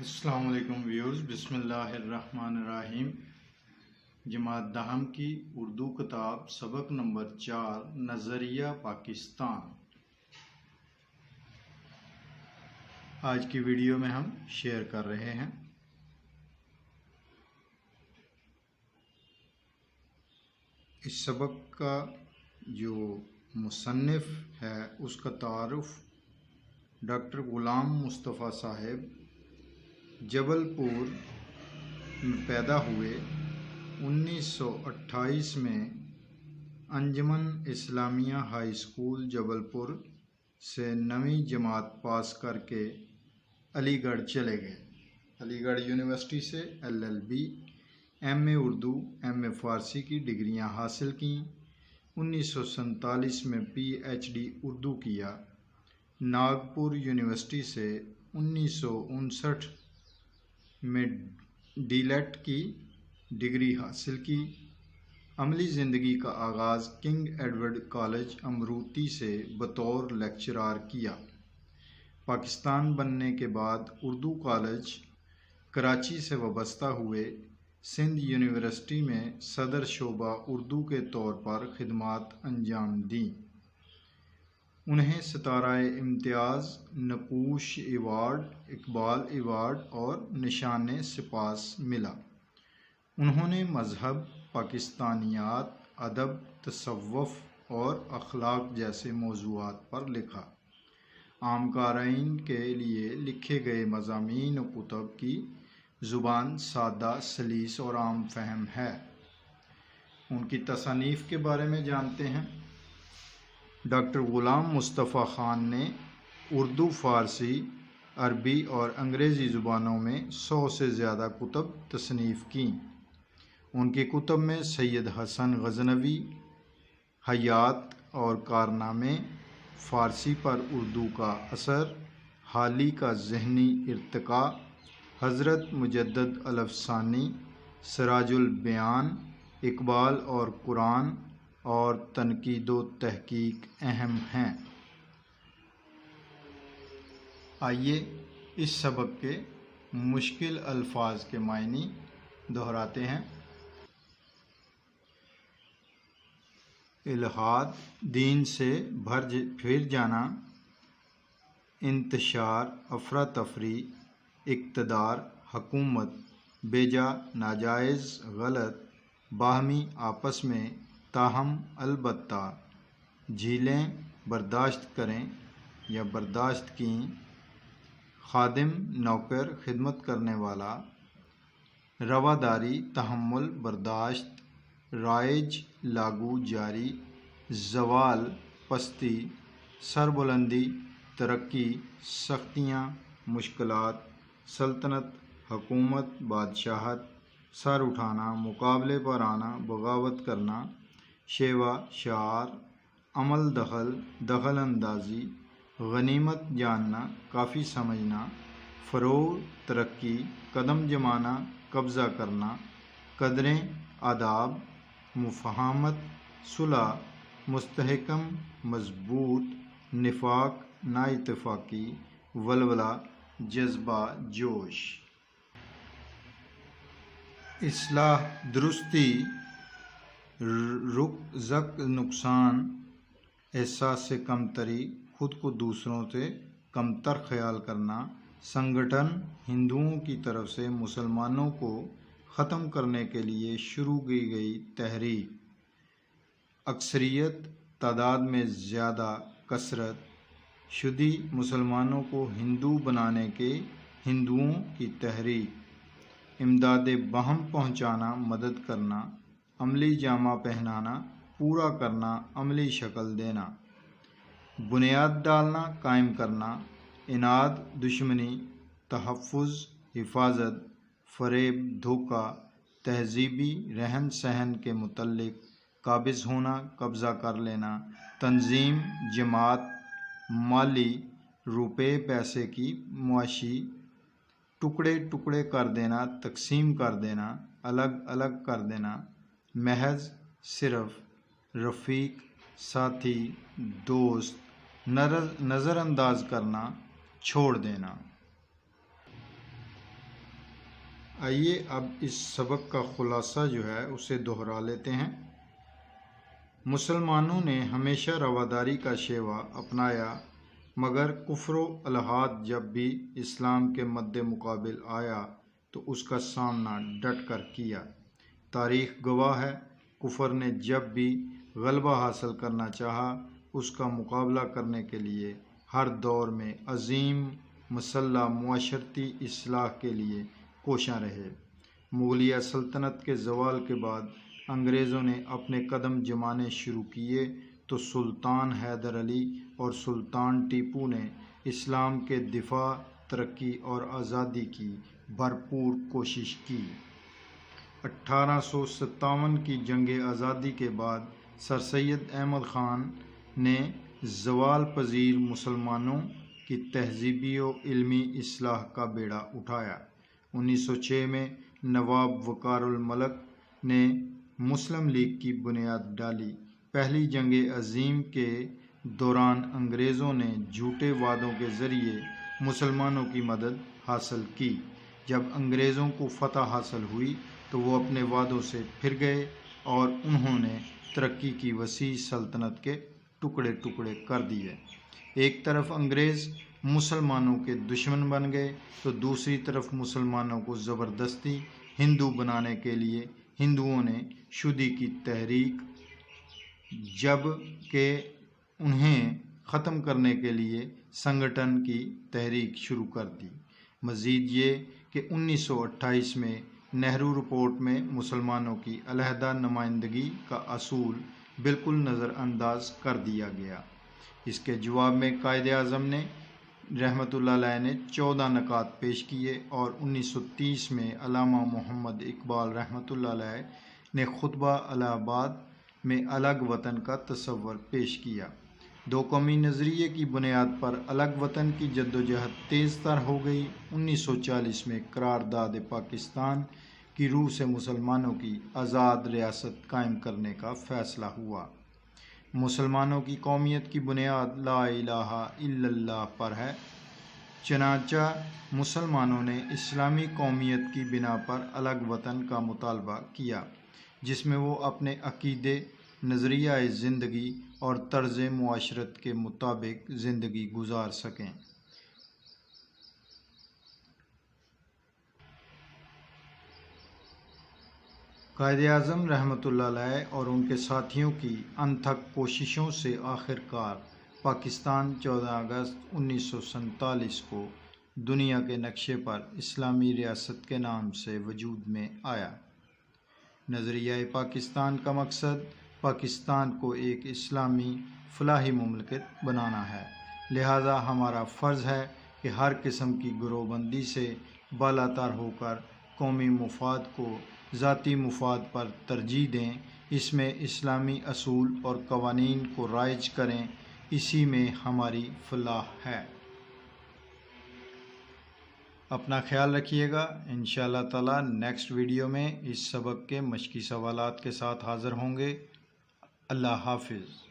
السلام علیکم ویورز، بسم اللہ الرحمن الرحیم۔ جماعت دہم کی اردو کتاب سبق نمبر 4 نظریہ پاکستان۔ آج کی ویڈیو میں ہم شیئر کر رہے ہیں۔ اس سبق کا جو مصنف ہے اس کا تعارف ڈاکٹر غلام مصطفیٰ صاحب جبل پور میں پیدا ہوئے۔ 1928 میں انجمن اسلامیہ ہائی اسکول جبل پور سے 9ویں جماعت پاس کر کے علی گڑھ چلے گئے۔ علی گڑھ یونیورسٹی سے LLB، MA اردو، MA فارسی کی ڈگریاں حاصل کیں۔ 1947 میں PhD اردو کیا۔ ناگپور یونیورسٹی سے 1959 میں DLET کی ڈگری حاصل کی۔ عملی زندگی کا آغاز کنگ ایڈورڈ کالج امروتی سے بطور لیکچرار کیا۔ پاکستان بننے کے بعد اردو کالج کراچی سے وابستہ ہوئے۔ سندھ یونیورسٹی میں صدر شعبہ اردو کے طور پر خدمات انجام دیں۔ انہیں ستارہ امتیاز، نقوش ایوارڈ، اقبال ایوارڈ اور نشان سپاس ملا۔ انہوں نے مذہب، پاکستانیات، ادب، تصوف اور اخلاق جیسے موضوعات پر لکھا۔ عام قارئین کے لیے لکھے گئے مضامین و کتب کی زبان سادہ، سلیس اور عام فہم ہے۔ ان کی تصانیف کے بارے میں جانتے ہیں۔ ڈاکٹر غلام مصطفیٰ خان نے اردو، فارسی، عربی اور انگریزی زبانوں میں 100 سے زیادہ کتب تصنیف کیں۔ ان کی کتب میں سید حسن غزنوی، حیات اور کارنامے، فارسی پر اردو کا اثر، حالی کا ذہنی ارتقاء، حضرت مجدد الافسانی، سراج البیان، اقبال اور قرآن اور تنقید و تحقیق اہم ہیں۔ آئیے اس سبق کے مشکل الفاظ کے معنی دہراتے ہیں۔ الحاد، دین سے پھر جانا، انتشار، افراتفری، اقتدار، حکومت، بیجا، ناجائز، غلط، باہمی، آپس میں، تاہم، البتہ، جھیلیں، برداشت کریں یا برداشت کیں، خادم، نوکر، خدمت کرنے والا، رواداری، تحمل، برداشت، رائج، لاگو، جاری، زوال، پستی، سربلندی، ترقی، سختیاں، مشکلات، سلطنت، حکومت، بادشاہت، سر اٹھانا، مقابلے پر آنا، بغاوت کرنا، شیوا، شعار، عمل دخل، دخل اندازی، غنیمت جاننا، کافی سمجھنا، فروغ، ترقی، قدم جمانا، قبضہ کرنا، قدریں، آداب، مفاہمت، صلح، مستحکم، مضبوط، نفاق، نا اتفاقی، ولولہ، جذبہ، جوش۔ اصلاح، درستی، رزق، نقصان، احساس کمتری، خود کو دوسروں سے کمتر خیال کرنا، سنگٹھن، ہندوؤں کی طرف سے مسلمانوں کو ختم کرنے کے لیے شروع کی گئی تحریک، اکثریت، تعداد میں زیادہ، کثرت، شدی، مسلمانوں کو ہندو بنانے کے ہندوؤں کی تحریک، امداد باہم پہنچانا، مدد کرنا، عملی جامہ پہنانا، پورا کرنا، عملی شکل دینا، بنیاد ڈالنا، قائم کرنا، اناد، دشمنی، تحفظ، حفاظت، فریب، دھوکہ، تہذیبی رہن سہن کے متعلق قابض ہونا، قبضہ کر لینا، تنظیم، جماعت، مالی، روپے پیسے کی، معاشی، ٹکڑے ٹکڑے کر دینا، تقسیم کر دینا، الگ الگ کر دینا، محض، صرف، رفیق، ساتھی، دوست، نظر انداز کرنا، چھوڑ دینا۔ آئیے اب اس سبق کا خلاصہ جو ہے اسے دہرا لیتے ہیں۔ مسلمانوں نے ہمیشہ رواداری کا شیوا اپنایا، مگر کفر و الحاد جب بھی اسلام کے مد مقابل آیا تو اس کا سامنا ڈٹ کر کیا۔ تاریخ گواہ ہے، کفر نے جب بھی غلبہ حاصل کرنا چاہا، اس کا مقابلہ کرنے کے لیے ہر دور میں عظیم مسلح معاشرتی اصلاح کے لیے کوشاں رہے۔ مغلیہ سلطنت کے زوال کے بعد انگریزوں نے اپنے قدم جمانے شروع کیے تو سلطان حیدر علی اور سلطان ٹیپو نے اسلام کے دفاع، ترقی اور آزادی کی بھرپور کوشش کی۔ 1857 کی جنگ آزادی کے بعد سر سید احمد خان نے زوال پذیر مسلمانوں کی تہذیبی و علمی اصلاح کا بیڑا اٹھایا۔ 1906 میں نواب وقار الملک نے مسلم لیگ کی بنیاد ڈالی۔ پہلی جنگ عظیم کے دوران انگریزوں نے جھوٹے وعدوں کے ذریعے مسلمانوں کی مدد حاصل کی۔ جب انگریزوں کو فتح حاصل ہوئی تو وہ اپنے وعدوں سے پھر گئے اور انہوں نے ترقی کی وسیع سلطنت کے ٹکڑے ٹکڑے کر دیے۔ ایک طرف انگریز مسلمانوں کے دشمن بن گئے تو دوسری طرف مسلمانوں کو زبردستی ہندو بنانے کے لیے ہندوؤں نے شدی کی تحریک، جب کہ انہیں ختم کرنے کے لیے سنگٹن کی تحریک شروع کر دی۔ مزید یہ کہ 1928 میں نہرو رپورٹ میں مسلمانوں کی علیحدہ نمائندگی کا اصول بالکل نظر انداز کر دیا گیا۔ اس کے جواب میں قائد اعظم نے رحمۃ اللہ علیہ نے 14 نکات پیش کیے اور 1930 میں علامہ محمد اقبال رحمۃ اللہ علیہ نے خطبہ الہ آباد میں الگ وطن کا تصور پیش کیا۔ دو قومی نظریے کی بنیاد پر الگ وطن کی جدوجہد تیز تر ہو گئی۔ 1940 میں قرارداد پاکستان کی روح سے مسلمانوں کی آزاد ریاست قائم کرنے کا فیصلہ ہوا۔ مسلمانوں کی قومیت کی بنیاد لا الہ الا اللہ پر ہے، چنانچہ مسلمانوں نے اسلامی قومیت کی بنا پر الگ وطن کا مطالبہ کیا، جس میں وہ اپنے عقیدے، نظریہ زندگی اور طرز معاشرت کے مطابق زندگی گزار سکیں۔ قائد اعظم رحمۃ اللہ علیہ اور ان کے ساتھیوں کی انتھک کوششوں سے آخرکار پاکستان 14 اگست 1947 کو دنیا کے نقشے پر اسلامی ریاست کے نام سے وجود میں آیا۔ نظریہ پاکستان کا مقصد پاکستان کو ایک اسلامی فلاحی مملکت بنانا ہے، لہذا ہمارا فرض ہے کہ ہر قسم کی گروہ بندی سے بالاتر ہو کر قومی مفاد کو ذاتی مفاد پر ترجیح دیں، اس میں اسلامی اصول اور قوانین کو رائج کریں، اسی میں ہماری فلاح ہے۔ اپنا خیال رکھیے گا۔ انشاءاللہ تعالی نیکسٹ ویڈیو میں اس سبق کے مشقی سوالات کے ساتھ حاضر ہوں گے۔ اللہ حافظ۔